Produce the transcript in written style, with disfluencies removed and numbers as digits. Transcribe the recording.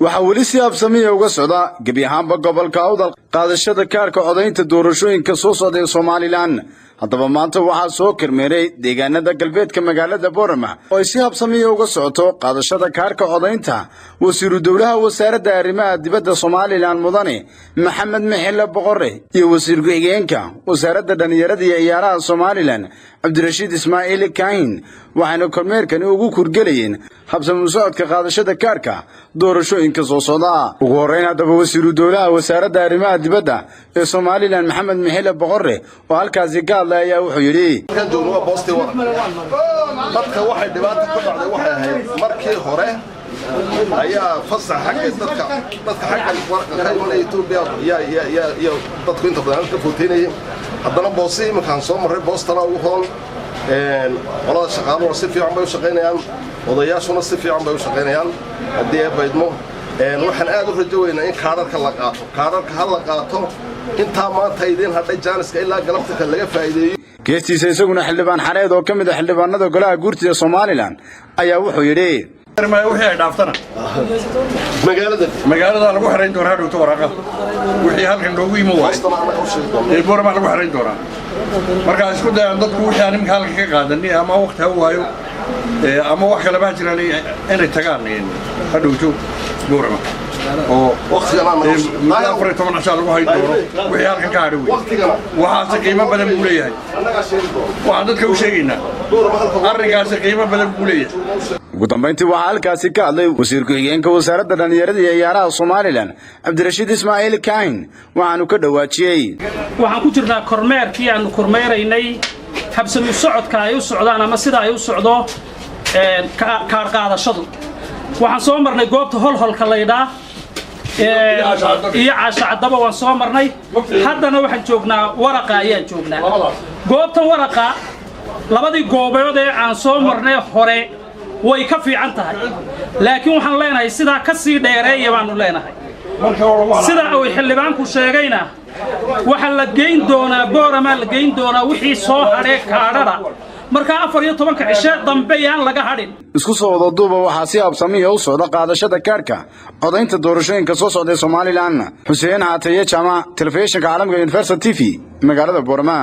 waxa weli si absamiya uga socda gebi ahaanba gobolka Awdal qaadashada kaarka codaynta doorashooyinka soo socda ee Soomaaliland. haddaba maanta waxaa soo kormeeray deegaanada galbeedka magaalada Boorama oo si absamiya uga socoto qaadashada kaarka codaynta wasiiru dawlaha wasaaradda arrimaha dibadda Soomaaliland mudane Maxamed Mixile Boqorre iyo wasiir ku-xigeenka wasaaradda dhalinyarada iyo ciyaaraha Soomaaliland Cabdirashiid Ismaaciil Kaahin waxayna kormeerkan ugu kurgalayeen habsami socodka qaadashada kaarka doorashooyinka soo socda. ugu horeyn haddaba wasiiru dawlaha wasaaradda arrimaha dibadda ee Soomaaliland Maxamed Mixile Boqorre oo halkaasi ka hadlaya wuxuu yiri dadka waxay dhibaato ku dhacday waxay ahayd markii hore ayaa fasax xagga dadka xagga warqadka Itoobiya ya dadku inta badan ka footeynay haddana boosii markaan soo maray boostana ugu hool walaal shaqaaluhu si fiican bay u shaqeynayaan odayaashuna si fiican bay u shaqeynayaan hadii ay baydmo waxaan aad u rajaynaynaa in kaararka la qaato inta maanta idin hadhay jaaniska ilaa galabta laga faa'iideeyo. geestiisa isaguna xildhibaan xareed oo kamid ah xildhibaanada golaha guurtida Soomaaliland ayaa wuxuu yiri wixii ay dhaaftana magaalada lagu xareyn doonaa dhowto waraqa wixii halkan loogu yimo waay Boorama lagu xareyn doonaa marka isku dayaan dadku wixii aan imka halka ka qaadanay ama waqti ha waayo ama wax kale baa jiraan inay tagaan hadhowto Boorama oo waqtigan aan afar lagu hayn doono wixii halkan ka hadhay waxa qiimo badan u leeyahay waxa dadka u sheegaynaa arrinkaas qiimo badan u leeyahay. ugu dambeyntii waxaa halkaasi ka hadlay wasiir ku-xigeenka wasaaradda dhalinyarada iyo ciyaaraha Soomaaliland Cabdirashiid Ismaaciil Kaahin waxaanu ka dhawaajiyay waxaan ku jirnaa kormeerkii aan kormeeraynay habsami socodka ay u socdaan ama sida ay u socdo kaar qaadashadu. waxaan soo marnay goobta holholka la yiraahdo iyo caashacadaba waan soo marnay haddana waxaan joognaa waraqa ayaan joognaa goobtan waraqa labadii goobood ee aan soo marnay hore way ka fiican tahay laakiin waxaan leenahay sida ka sii dheereeya baanu leenahay sida uu xildhibaanku sheegayna waxa la geyn doonaa Boorama la geyn doonaa wixii soo hadhay kaadhada marka 14 cisho dambe yaan laga hadhin. isku soo wada duuba waxaa si absamiya u socda qaadashada kaarka codaynta doorashooyinka soo socda Soomaaliland. Xuseen Caataye Jama telefishinka caalamka Universal TV magaalada Boorama.